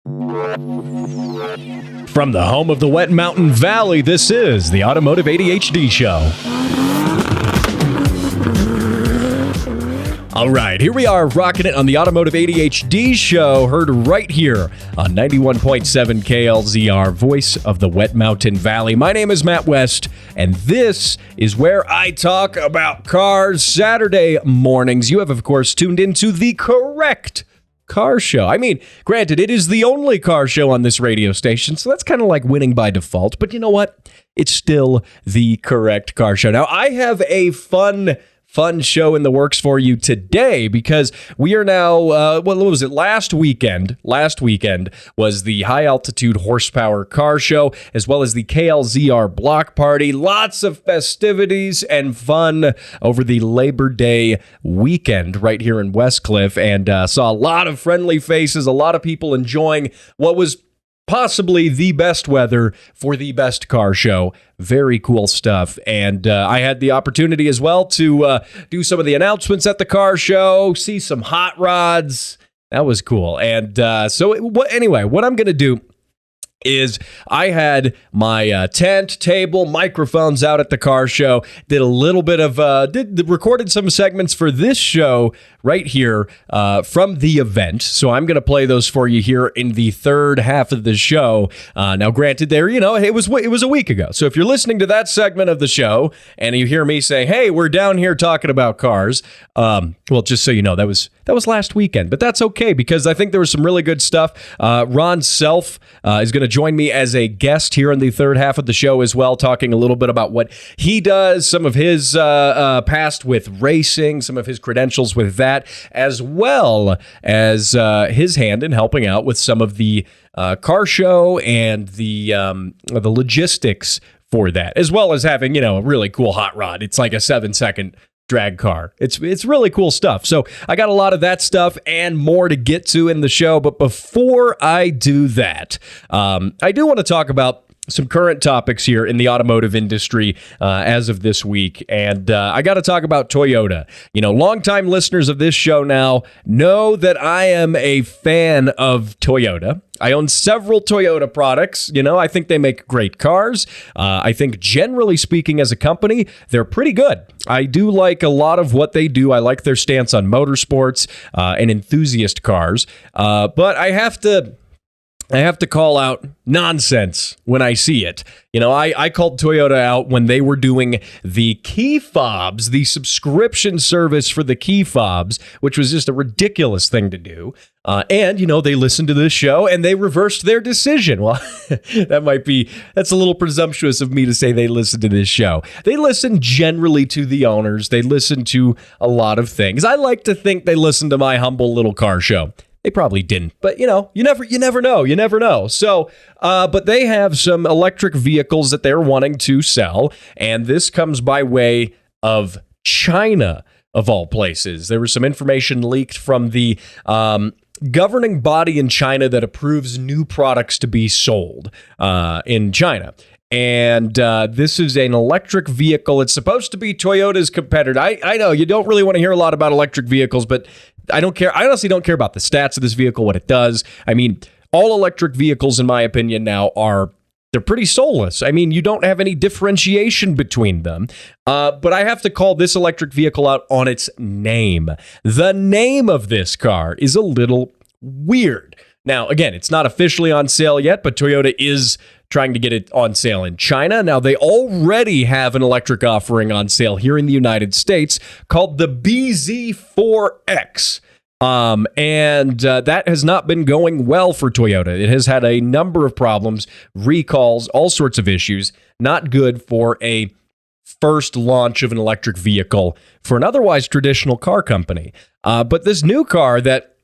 From the home of the Wet Mountain Valley, this is the Automotive ADHD Show. All right, here we are rocking it on the Automotive ADHD Show, heard right here on 91.7 KLZR, voice of the Wet Mountain Valley. My name is Matt West, and this is where I talk about cars Saturday mornings. You have, of course, tuned into the correct car show. I mean, granted, it is the only car show on this radio station, so that's kind of like winning by default. But you know what? It's still the correct car show. Now, I have a fun show in the works for you today because we are now, what was it? Last weekend was the High Altitude Horsepower Car Show, as well as the KLZR Block Party. Lots of festivities and fun over the Labor Day weekend right here in Westcliff, and saw a lot of friendly faces, a lot of people enjoying what was possibly the best weather for the best car show. Very cool stuff. And I had the opportunity as well to do some of the announcements at the car show, see some hot rods. That was cool. And anyway, what I'm going to do is I had my tent, table, microphones out at the car show, did a little bit of, recorded some segments for this show right here from the event. So I'm going to play those for you here in the third half of the show. Now, granted, it was a week ago. So if you're listening to that segment of the show and you hear me say, hey, we're down here talking about cars, well, just so you know, that was last weekend. But that's okay because I think there was some really good stuff. Ron Self is going to join me as a guest here in the third half of the show as well, talking a little bit about what he does, some of his past with racing, some of his credentials with that, as well as his hand in helping out with some of the car show and the logistics for that, as well as having, a really cool hot rod. It's like a 7-second drag car. It's really cool stuff. So I got a lot of that stuff and more to get to in the show. But before I do that, I do want to talk about some current topics here in the automotive industry as of this week. And I got to talk about Toyota. Longtime listeners of this show now know that I am a fan of Toyota. I own several Toyota products. I think they make great cars. I think generally speaking as a company, they're pretty good. I do like a lot of what they do. I like their stance on motorsports and enthusiast cars. But I have to call out nonsense when I see it. I called Toyota out when they were doing the key fobs, the subscription service for the key fobs, which was just a ridiculous thing to do. And they listened to this show and they reversed their decision. Well, that's a little presumptuous of me to say they listened to this show. They listen generally to the owners. They listen to a lot of things. I like to think they listen to my humble little car show. They probably didn't, but you never know. So, but they have some electric vehicles that they're wanting to sell, and this comes by way of China, of all places. There was some information leaked from the governing body in China that approves new products to be sold in China. And this is an electric vehicle. It's supposed to be Toyota's competitor. I know you don't really want to hear a lot about electric vehicles, but I don't care. I honestly don't care about the stats of this vehicle, what it does. I mean, all electric vehicles, in my opinion, now they're pretty soulless. I mean, you don't have any differentiation between them. But I have to call this electric vehicle out on its name. The name of this car is a little weird. Now, again, it's not officially on sale yet, but Toyota is trying to get it on sale in China. Now, they already have an electric offering on sale here in the United States called the BZ4X. And that has not been going well for Toyota. It has had a number of problems, recalls, all sorts of issues. Not good for a first launch of an electric vehicle for an otherwise traditional car company. But this new car that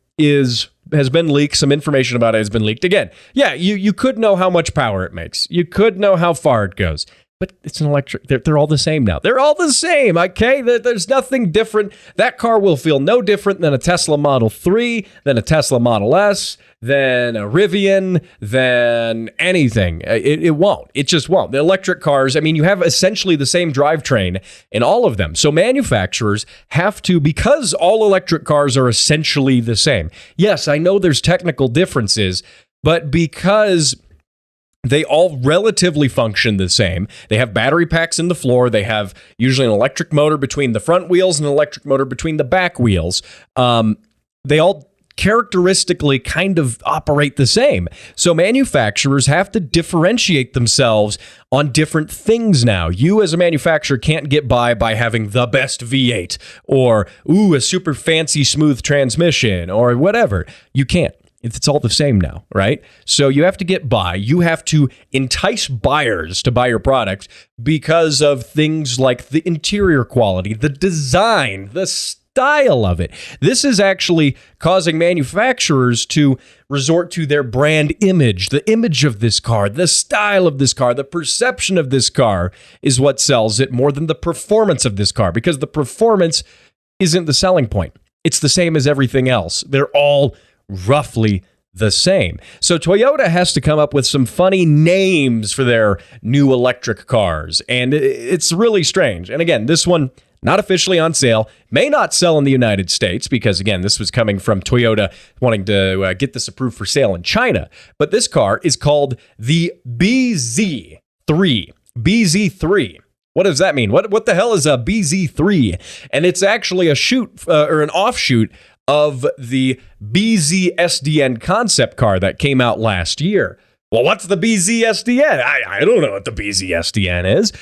has been leaked, some information about it has been leaked. Again, yeah, you could know how much power it makes. You could know how far it goes. But it's an electric. They're all the same now. They're all the same, okay? There's nothing different. That car will feel no different than a Tesla Model 3, than a Tesla Model S, than a Rivian, than anything. It won't. It just won't. The electric cars, I mean, you have essentially the same drivetrain in all of them. So manufacturers have to, because all electric cars are essentially the same. Yes, I know there's technical differences, But because they all relatively function the same. They have battery packs in the floor. They have usually an electric motor between the front wheels and an electric motor between the back wheels. They all characteristically kind of operate the same. So manufacturers have to differentiate themselves on different things now. You as a manufacturer can't get by having the best V8 or, a super fancy smooth transmission or whatever. You can't. It's all the same now, right? So you have to get by. You have to entice buyers to buy your product because of things like the interior quality, the design, the style of it. This is actually causing manufacturers to resort to their brand image, the image of this car, the style of this car, the perception of this car is what sells it more than the performance of this car, because the performance isn't the selling point. It's the same as everything else. They're all roughly the same. So Toyota has to come up with some funny names for their new electric cars, and it's really strange. And again, this one not officially on sale, may not sell in the United States because, again, this was coming from Toyota wanting to get this approved for sale in China. But this car is called the BZ3. BZ3. What does that mean? What the hell is a BZ3? And it's actually a shoot or an offshoot of the BZ-SDN concept car that came out last year. Well, what's the BZ-SDN? I don't know what the BZ-SDN is.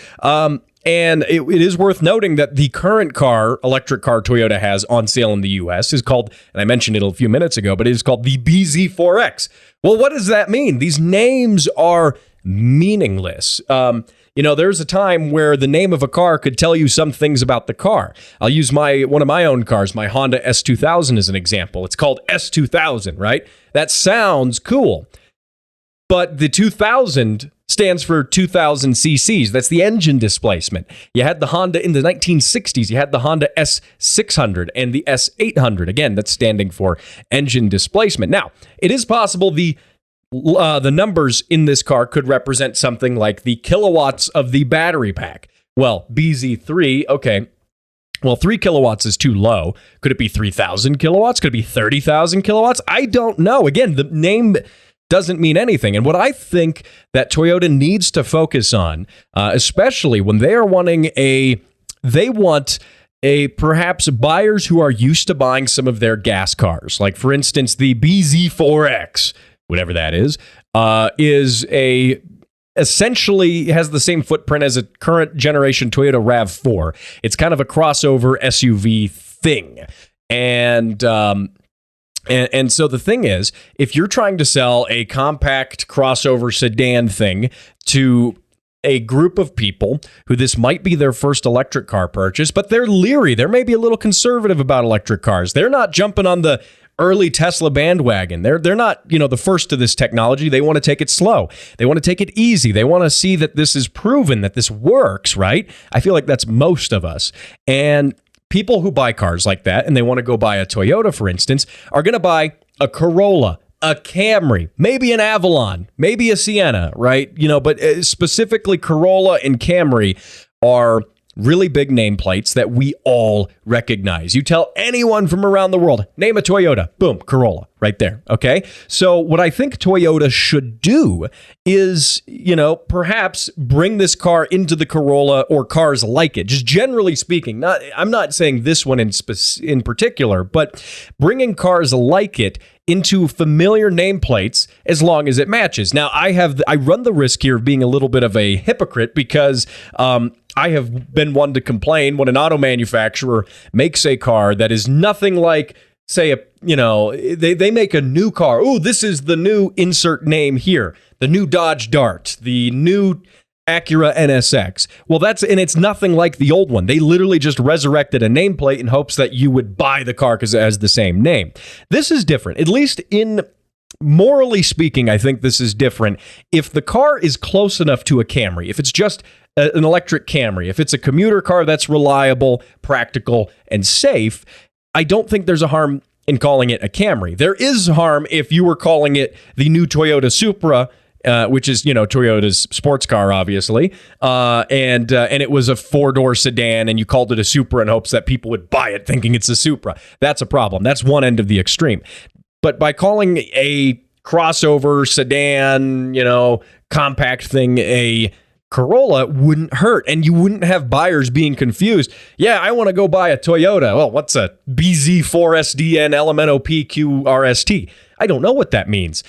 And it is worth noting that the current electric car Toyota has on sale in the U.S. is called, and I mentioned it a few minutes ago, but it is called the BZ4X. Well, what does that mean? These names are meaningless. There's a time where the name of a car could tell you some things about the car. I'll use one of my own cars, my Honda S2000 as an example. It's called S2000, right? That sounds cool. But the 2000 stands for 2000 cc's. That's the engine displacement. You had the Honda in the 1960s. You had the Honda S600 and the S800. Again, that's standing for engine displacement. Now, it is possible the numbers in this car could represent something like the kilowatts of the battery pack. Well, BZ3, okay. Well, 3 kilowatts is too low. Could it be 3,000 kilowatts? Could it be 30,000 kilowatts? I don't know. Again, the name doesn't mean anything. And what I think that Toyota needs to focus on, especially when they are want perhaps buyers who are used to buying some of their gas cars. Like, for instance, the BZ4X, whatever that is essentially has the same footprint as a current generation Toyota RAV4. It's kind of a crossover SUV thing. And so the thing is, if you're trying to sell a compact crossover sedan thing to a group of people who this might be their first electric car purchase, but they're leery, they're maybe a little conservative about electric cars. They're not jumping on the early Tesla bandwagon. They're not, the first to this technology. They want to take it slow. They want to take it easy. They want to see that this is proven, that this works, right? I feel like that's most of us. And people who buy cars like that, and they want to go buy a Toyota, for instance, are going to buy a Corolla, a Camry, maybe an Avalon, maybe a Sienna, right? But specifically Corolla and Camry are really big nameplates that we all recognize. You tell anyone from around the world, name a Toyota, boom, Corolla, right there, okay? So what I think Toyota should do is, perhaps bring this car into the Corolla or cars like it, just generally speaking. I'm not saying this one in particular, but bringing cars like it into familiar nameplates as long as it matches. Now, I run the risk here of being a little bit of a hypocrite because I have been one to complain when an auto manufacturer makes a car that is nothing like, say, they make a new car. Oh, this is the new insert name here, the new Dodge Dart, the new Acura NSX. Well, and it's nothing like the old one. They literally just resurrected a nameplate in hopes that you would buy the car because it has the same name. This is different, at least morally speaking. I think this is different. If the car is close enough to a Camry, if it's just an electric Camry, if it's a commuter car that's reliable, practical, and safe, I don't think there's a harm in calling it a Camry. There is harm if you were calling it the new Toyota Supra, which is, Toyota's sports car, obviously, and it was a 4-door sedan, and you called it a Supra in hopes that people would buy it thinking it's a Supra. That's a problem. That's one end of the extreme. But by calling a crossover sedan, compact thing, a Corolla wouldn't hurt, and you wouldn't have buyers being confused. Yeah, I want to go buy a Toyota. Well, what's a BZ4SDN LMNOP QRST? I don't know what that means.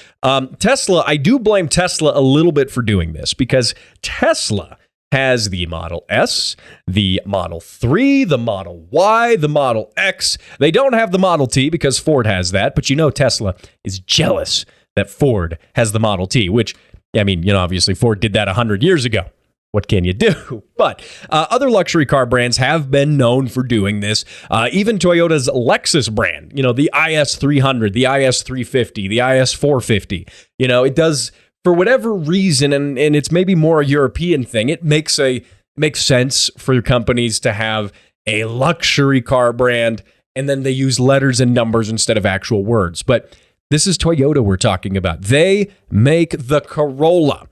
Tesla, I do blame Tesla a little bit for doing this because Tesla has the Model S, the Model 3, the Model Y, the Model X. They don't have the Model T because Ford has that, but Tesla is jealous that Ford has the Model T, which, obviously Ford did that 100 years ago. What can you do? But other luxury car brands have been known for doing this. Even Toyota's Lexus brand, the IS300, the IS350, the IS450, it does, for whatever reason, and it's maybe more a European thing, it makes sense for companies to have a luxury car brand, and then they use letters and numbers instead of actual words. But this is Toyota we're talking about. They make the Corolla.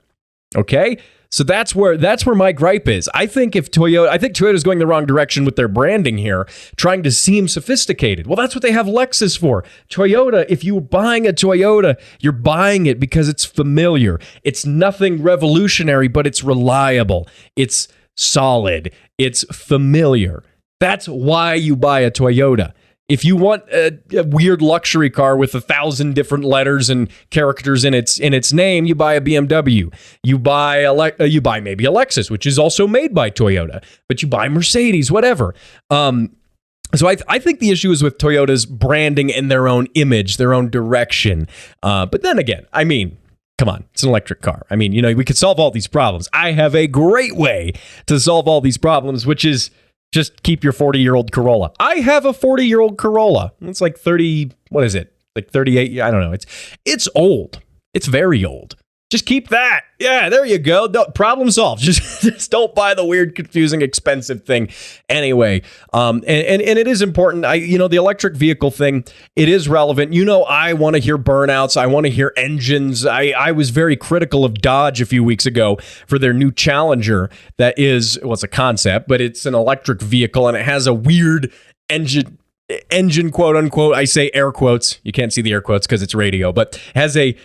Okay? So that's where my gripe is. I think Toyota's going the wrong direction with their branding here, trying to seem sophisticated. Well, that's what they have Lexus for. Toyota, if you're buying a Toyota, you're buying it because it's familiar. It's nothing revolutionary, but it's reliable. It's solid. It's familiar. That's why you buy a Toyota. If you want a weird luxury car with 1,000 different letters and characters in its name, you buy a BMW. You buy maybe a Lexus, which is also made by Toyota, but you buy Mercedes, whatever. So I think the issue is with Toyota's branding and their own image, their own direction. But then again, come on, it's an electric car. We could solve all these problems. I have a great way to solve all these problems, which is just keep your 40-year-old Corolla. I have a 40-year-old Corolla. It's like 30, what is it? Like 38, I don't know. It's old. It's very old. Just keep that. Yeah, there you go. Problem solved. Just don't buy the weird, confusing, expensive thing. Anyway, and it is important. The electric vehicle thing, it is relevant. I want to hear burnouts. I want to hear engines. I was very critical of Dodge a few weeks ago for their new Challenger that is, well, it's a concept, but it's an electric vehicle and it has a weird engine, quote unquote. I say air quotes. You can't see the air quotes because it's radio, but has a,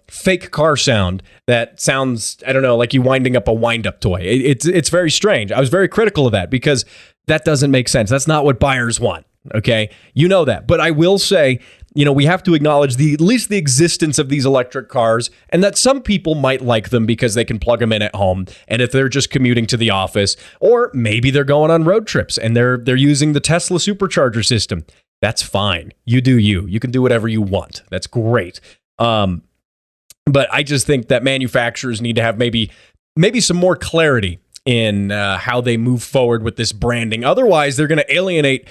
fake car sound that sounds, I don't know, like you winding up a wind-up toy. It's very strange. I was very critical of that because that doesn't make sense. That's not what buyers want. Okay. You know that. But I will say, we have to acknowledge at least the existence of these electric cars and that some people might like them because they can plug them in at home. And if they're just commuting to the office, or maybe they're going on road trips and they're using the Tesla supercharger system, that's fine. You do you. You can do whatever you want. That's great. But I just think that manufacturers need to have maybe some more clarity in how they move forward with this branding. Otherwise, they're going to alienate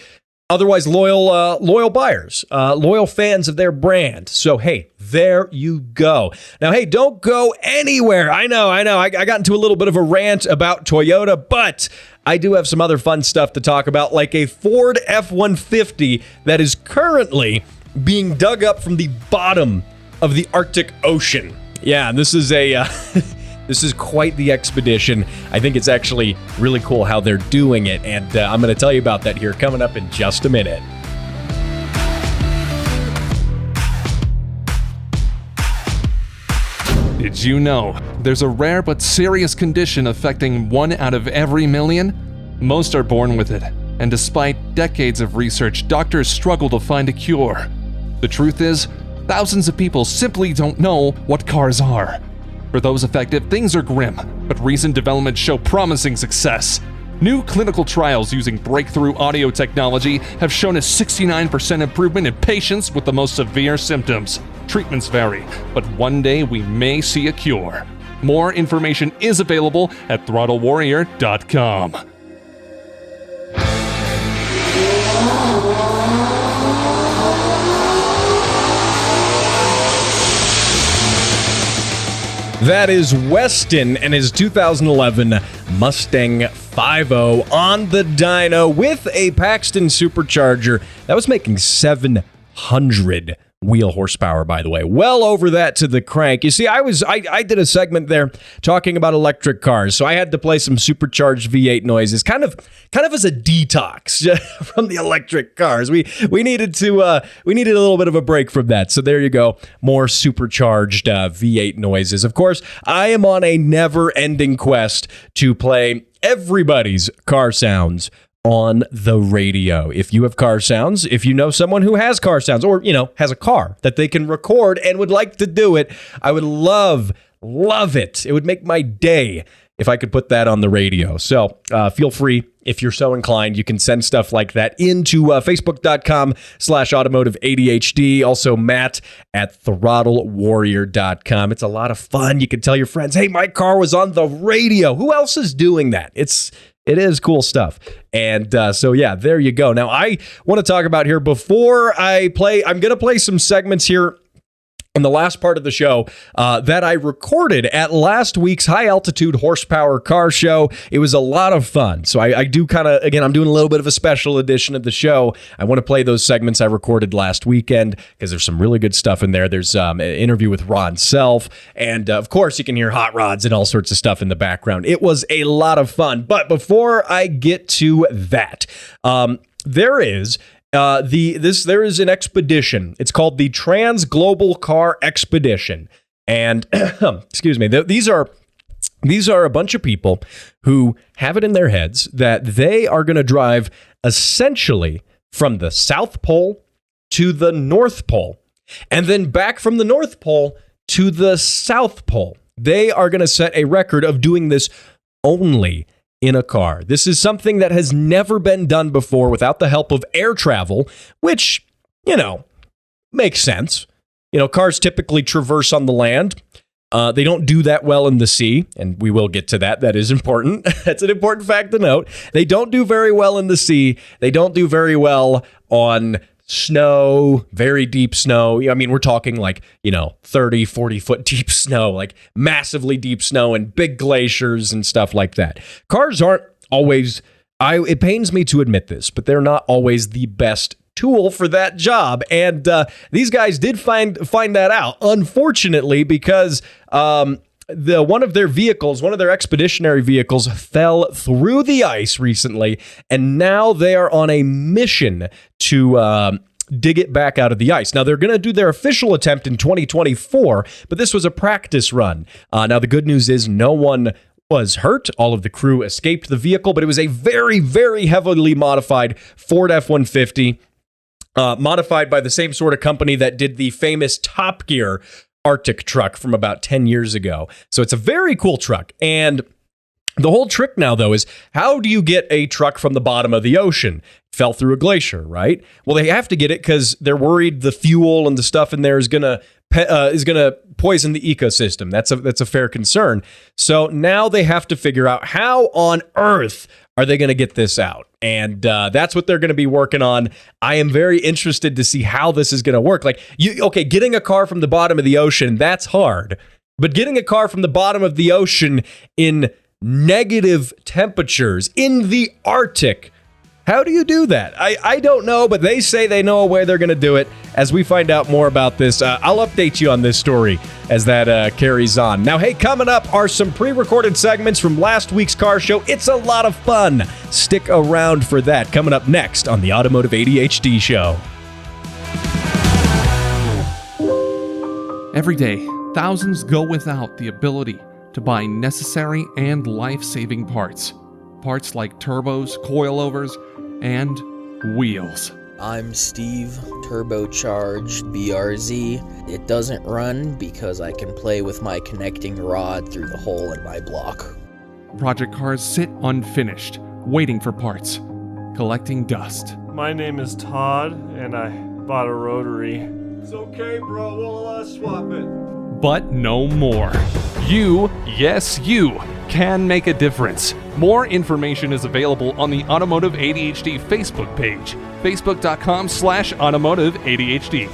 loyal buyers, loyal fans of their brand. So, hey, there you go. Now, hey, don't go anywhere. I know. I got into a little bit of a rant about Toyota, but I do have some other fun stuff to talk about, like a Ford F-150 that is currently being dug up from the bottom of the Arctic Ocean. Yeah, this is this is quite the expedition. I think it's actually really cool how they're doing it, and I'm going to tell you about that here coming up in just a minute. Did you know there's a rare but serious condition affecting 1 out of every million? Most are born with it, and despite decades of research, doctors struggle to find a cure. The truth is, thousands of people simply don't know what cars are. For those affected, things are grim, but recent developments show promising success. New clinical trials using breakthrough audio technology have shown a 69% improvement in patients with the most severe symptoms. Treatments vary, but one day we may see a cure. More information is available at throttlewarrior.com. That is Weston and his 2011 Mustang 5.0 on the dyno with a Paxton supercharger that was making 700 wheel horsepower, by the way. Well over that to the crank. You see, I did a segment there talking about electric cars, so I had to play some supercharged V8 noises, kind of as a detox from the electric cars. We needed a little bit of a break from that. So there you go, more supercharged V8 noises. Of course, I am on a never-ending quest to play everybody's car sounds on the radio. If you have car sounds, if you know someone who has car sounds, or, has a car that they can record and would like to do it, I would love it. It would make my day if I could put that on the radio. So feel free, if you're so inclined, you can send stuff like that into facebook.com/automotive ADHD. Also, Matt at throttlewarrior.com. It's a lot of fun. You can tell your friends, hey, my car was on the radio. Who else is doing that? It is cool stuff. And so, yeah, there you go. Now, I want to talk about here before I play, I'm going to play some segments here in the last part of the show that I recorded at last week's high altitude horsepower car show. It was a lot of fun. So I do kind of, again, I'm doing a little bit of a special edition of the show. I want to play those segments I recorded last weekend because there's some really good stuff in there. There's an interview with Ron Self. And of course, you can hear hot rods and all sorts of stuff in the background. It was a lot of fun. But before I get to that, there is an expedition. It's called the Trans Global Car Expedition. And excuse me, these are a bunch of people who have it in their heads that they are going to drive essentially from the South Pole to the North Pole, and then back from the North Pole to the South Pole. They are going to set a record of doing this only in a car. This is something that has never been done before without the help of air travel, which, makes sense. Cars typically traverse on the land. They don't do that well in the sea, and we will get to that. That is important. That's an important fact to note. They don't do very well in the sea. They don't do very well on snow, very deep snow. I mean, we're talking 30, 40-foot deep snow, like massively deep snow and big glaciers and stuff like that. Cars aren't always, it pains me to admit this, but they're not always the best tool for that job. And these guys did find that out, unfortunately, because one of their expeditionary vehicles fell through the ice recently, and now they are on a mission to dig it back out of the ice. Now, they're going to do their official attempt in 2024, but this was a practice run. Now, the good news is no one was hurt. All of the crew escaped the vehicle, but it was a very, very heavily modified Ford F-150, modified by the same sort of company that did the famous Top Gear Arctic truck from about 10 years ago. So it's a very cool truck. And the whole trick now, though, is how do you get a truck from the bottom of the ocean? Fell through a glacier, right? Well, they have to get it because they're worried the fuel and the stuff in there is gonna poison the ecosystem. That's a fair concern. So now they have to figure out how on earth are they going to get this out? And that's what they're going to be working on. I am very interested to see how this is going to work. Getting a car from the bottom of the ocean, that's hard. But getting a car from the bottom of the ocean in negative temperatures in the Arctic, how do you do that? I don't know, but they say they know a way they're going to do it. As we find out more about this, I'll update you on this story as that carries on. Now, hey, coming up are some pre-recorded segments from last week's car show. It's a lot of fun. Stick around for that. Coming up next on the Automotive ADHD Show. Every day, thousands go without the ability to buy necessary and life-saving parts. Parts like turbos, coilovers, and wheels. I'm Steve, turbocharged BRZ. It doesn't run because I can play with my connecting rod through the hole in my block. Project cars sit unfinished, waiting for parts, collecting dust. My name is Todd, and I bought a rotary. It's okay, bro. We'll swap it. But no more. You, yes you, can make a difference. More information is available on the Automotive ADHD Facebook page, facebook.com/automotive ADHD.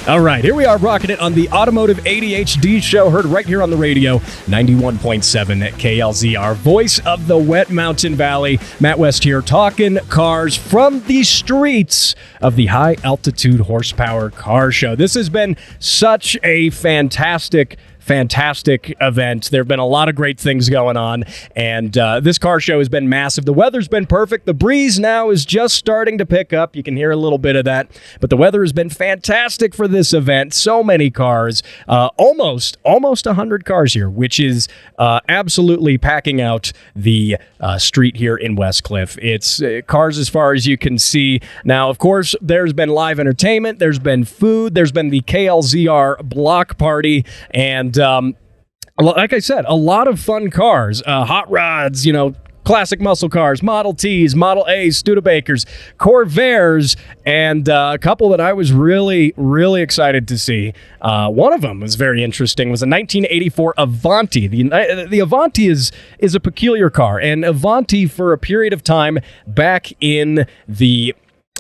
All right, here we are rocking it on the Automotive ADHD show, heard right here on the radio, 91.7 at KLZR, voice of the Wet Mountain Valley. Matt West here, talking cars from the streets of the High Altitude Horsepower Car Show. This has been such a fantastic event. There have been a lot of great things going on, and this car show has been massive. The weather's been perfect. The breeze now is just starting to pick up. You can hear a little bit of that, but the weather has been fantastic for this event. So many cars, almost 100 cars here, which is absolutely packing out the street here in Westcliff. It's cars as far as you can see. Now, of course, there's been live entertainment, there's been food, there's been the KLZR block party, and like I said, a lot of fun cars, hot rods, classic muscle cars, Model Ts, Model A's, Studebakers, Corvairs, and a couple that I was really, really excited to see. One of them was very interesting, was a 1984 Avanti. The Avanti is a peculiar car, and Avanti for a period of time back in the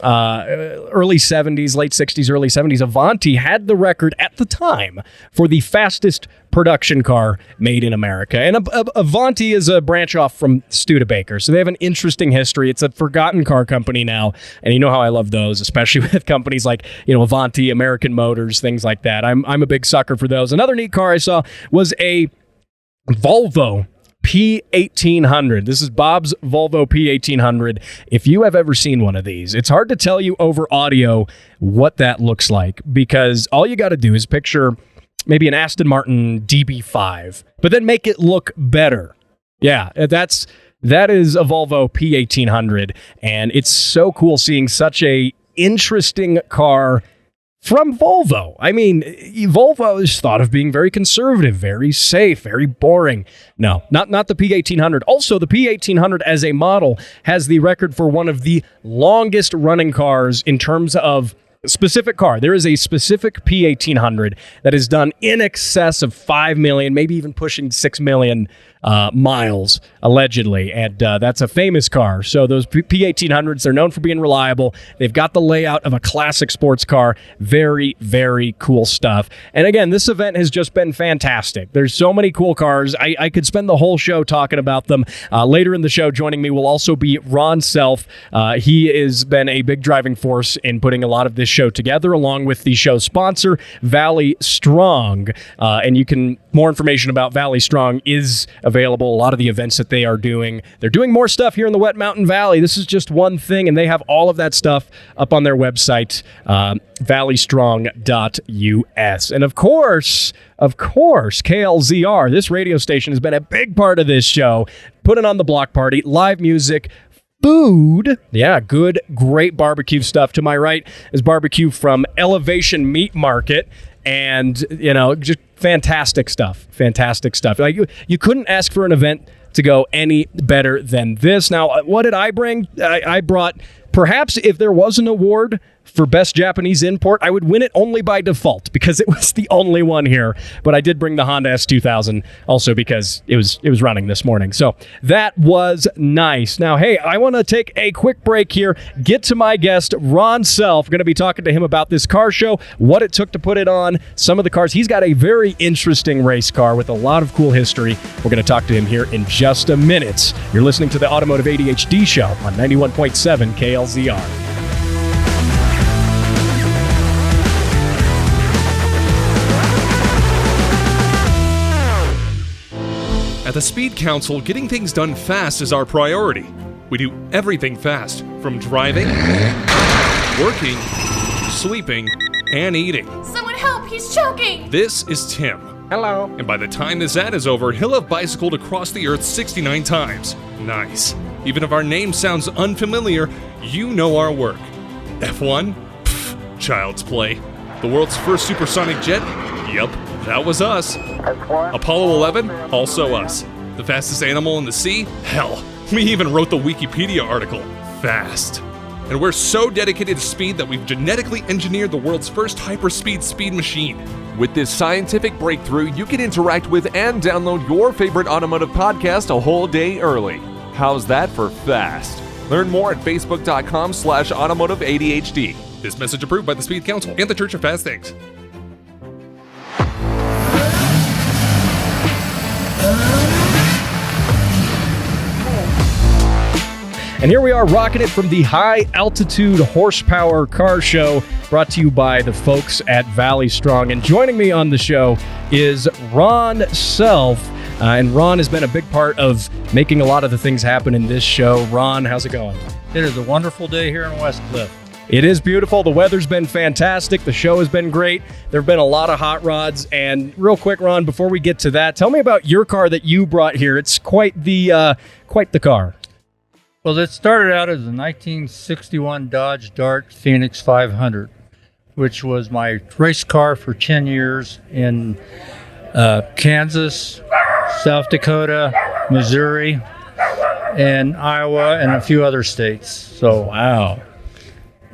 early 70s, late 60s, early 70s, Avanti had the record at the time for the fastest production car made in America. And Avanti is a branch off from Studebaker, so they have an interesting history. It's a forgotten car company now, and you know how I love those, especially with companies like Avanti, American Motors, things like that. I'm a big sucker for those. Another neat car I saw was a Volvo P1800. This is Bob's Volvo P1800. If you have ever seen one of these, it's hard to tell you over audio what that looks like, because all you got to do is picture maybe an Aston Martin DB5, but then make it look better. Yeah, that is a Volvo P1800, and it's so cool seeing such a interesting car from Volvo. I mean, Volvo is thought of being very conservative, very safe, very boring. No, not the P1800. Also, the P1800 as a model has the record for one of the longest running cars in terms of specific car. There is a specific P1800 that is done in excess of 5 million, maybe even pushing 6 million miles, allegedly. And that's a famous car. So those P1800s, they're known for being reliable. They've got the layout of a classic sports car. Very, very cool stuff. And again, this event has just been fantastic. There's so many cool cars. I could spend the whole show talking about them. Later in the show, joining me will also be Ron Self. He has been a big driving force in putting a lot of this show together, along with the show sponsor, Valley Strong. And more information about Valley Strong is available. A lot of the events that they are doing. They're doing more stuff here in the Wet Mountain Valley. This is just one thing, and they have all of that stuff up on their website, valleystrong.us. And of course, KLZR, this radio station, has been a big part of this show, putting on the block party, live music, food. Yeah, good, great barbecue stuff. To my right is barbecue from Elevation Meat Market. And, just fantastic stuff. Like, you couldn't ask for an event to go any better than this. Now, what did I bring? I brought, perhaps if there was an award for Best Japanese Import, I would win it only by default because it was the only one here. But I did bring the Honda S2000 also because it was running this morning. So that was nice. Now, hey, I want to take a quick break here, get to my guest, Ron Self. We're going to be talking to him about this car show, what it took to put it on, some of the cars. He's got a very interesting race car with a lot of cool history. We're going to talk to him here in just a minute. You're listening to the Automotive ADHD show on 91.7 KLZR. At the Speed Council, getting things done fast is our priority. We do everything fast, from driving, working, sleeping, and eating. Someone help, he's choking! This is Tim. Hello. And by the time this ad is over, he'll have bicycled across the earth 69 times. Nice. Even if our name sounds unfamiliar, you know our work. F1? Pfft, child's play. The world's first supersonic jet? Yep, that was us. Apollo 11? Also us. The fastest animal in the sea? Hell, we even wrote the Wikipedia article. Fast. And we're so dedicated to speed that we've genetically engineered the world's first hyperspeed speed machine. With this scientific breakthrough, you can interact with and download your favorite automotive podcast a whole day early. How's that for fast? Learn more at facebook.com/automotiveadhd. This message approved by the Speed Council and the Church of Fast Things. And here we are rocking it from the High Altitude Horsepower Car Show, brought to you by the folks at Valley Strong. And joining me on the show is Ron Self. And Ron has been a big part of making a lot of the things happen in this show. Ron, how's it going? It is a wonderful day here in West Cliff. It is beautiful. The weather's been fantastic. The show has been great. There have been a lot of hot rods. And real quick, Ron, before we get to that, tell me about your car that you brought here. It's quite the car. Well, it started out as a 1961 Dodge Dart Phoenix 500, which was my race car for 10 years in Kansas, South Dakota, Missouri, and Iowa, and a few other states. So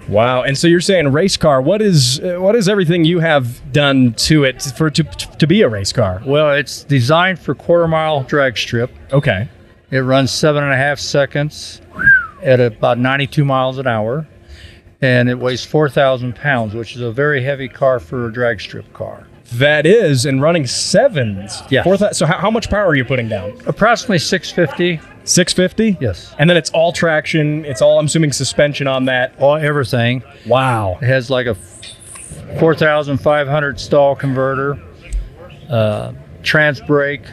Wow. And so you're saying race car. What is everything you have done to it to be a race car? Well, it's designed for quarter-mile drag strip. Okay. It runs 7.5 seconds at about 92 miles an hour, and it weighs 4,000 pounds, which is a very heavy car for a drag strip car. That is, and running sevens. Yeah. So how much power are you putting down? Approximately 650. 650? Yes. And then it's all traction. It's all, I'm assuming, suspension on that. Everything. Wow. It has like a 4,500 stall converter, trans brake,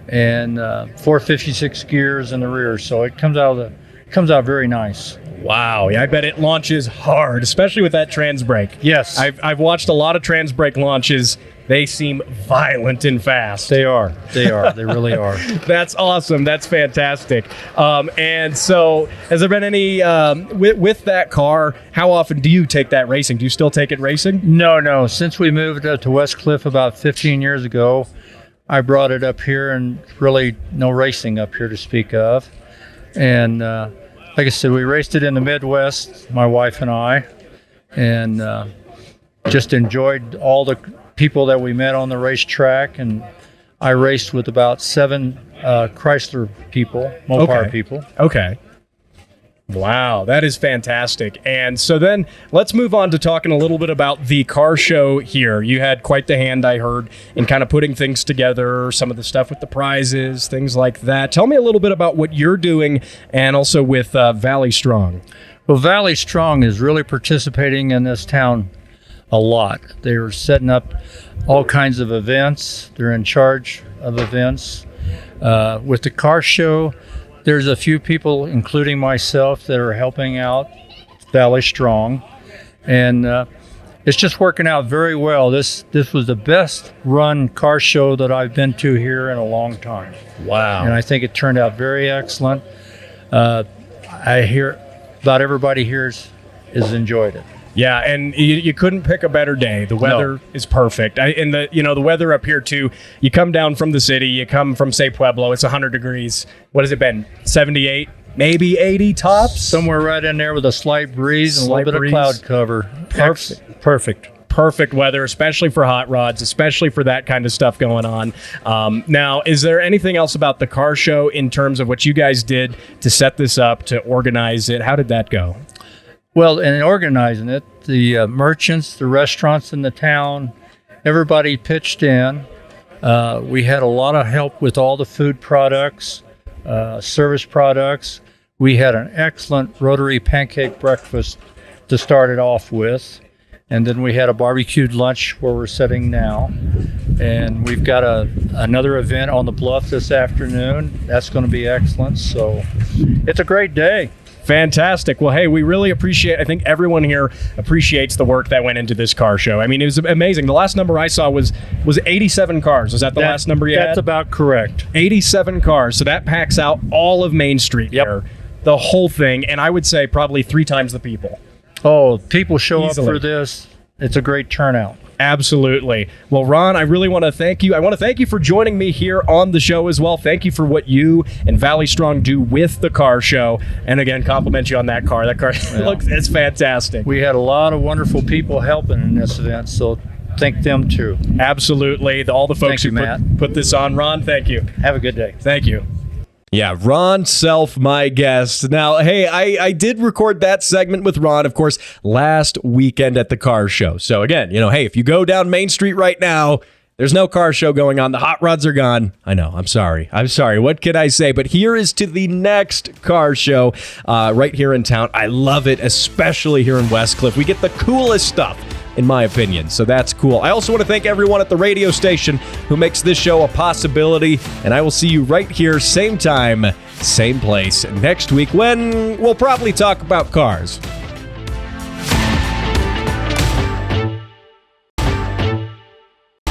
and 456 gears in the rear. So it comes out very nice. Wow. Yeah, I bet it launches hard, especially with that trans brake. Yes. I've watched a lot of trans brake launches. They seem violent and fast. They are. They really are. That's awesome. That's fantastic. And so has there been any, with that car, how often do you take that racing? Do you still take it racing? No. Since we moved up to West Cliff about 15 years ago, I brought it up here, and really no racing up here to speak of. And like I said, we raced it in the Midwest, my wife and I, and just enjoyed all the people that we met on the racetrack. And I raced with about 7 Chrysler people, Mopar people. Okay. Wow, that is fantastic. And so then let's move on to talking a little bit about the car show here. You had quite the hand, I heard, in kind of putting things together, some of the stuff with the prizes, things like that. Tell me a little bit about what you're doing, and also with Valley Strong. Well, Valley Strong is really participating in this town a lot. They're setting up all kinds of events. They're in charge of events. With the car show, there's a few people, including myself, that are helping out Valley Strong, and it's just working out very well. This was the best run car show that I've been to here in a long time. Wow. And I think it turned out very excellent. I hear about everybody here has enjoyed it. Yeah, and you couldn't pick a better day. The weather is perfect. And the weather up here too. You come down from the city, you come from, say, Pueblo. It's 100 degrees. What has it been? 78, maybe 80 tops. Somewhere right in there with a slight breeze and a little bit of cloud cover. Perfect weather, especially for hot rods, especially for that kind of stuff going on. Now, is there anything else about the car show in terms of what you guys did to set this up, to organize it? How did that go? Well, in organizing it, the merchants, the restaurants in the town, everybody pitched in. We had a lot of help with all the food products, service products. We had an excellent rotary pancake breakfast to start it off with. And then we had a barbecued lunch where we're sitting now. And we've got another event on the bluff this afternoon. That's going to be excellent. So it's a great day. Fantastic. Well, hey, we really appreciate, I think everyone here appreciates the work that went into this car show. I mean, it was amazing. The last number I saw was 87 cars. Was that the last number you had? That's about correct. 87 cars. So that packs out all of Main Street here, the whole thing. And I would say probably 3 times the people. Oh, people show Easily. up for this. It's a great turnout. Absolutely. Well, Ron, I really want to thank you. I want to thank you for joining me here on the show as well. Thank you for what you and Valley Strong do with the car show. And again, compliment you on that car. That car it's fantastic. We had a lot of wonderful people helping in this event, so thank them too. Absolutely. All the folks Thank you, who put this on. Ron, thank you. Have a good day. Thank you. Yeah, Ron Self, my guest. Now, hey, I did record that segment with Ron, of course, last weekend at the car show. So again, hey, if you go down Main Street right now, There's no car show going on. The hot rods are gone. I know. I'm sorry. What can I say? But here is to the next car show right here in town. I love it, especially here in Westcliff. We get the coolest stuff, in my opinion. So that's cool. I also want to thank everyone at the radio station who makes this show a possibility. And I will see you right here, same time, same place, next week when we'll probably talk about cars.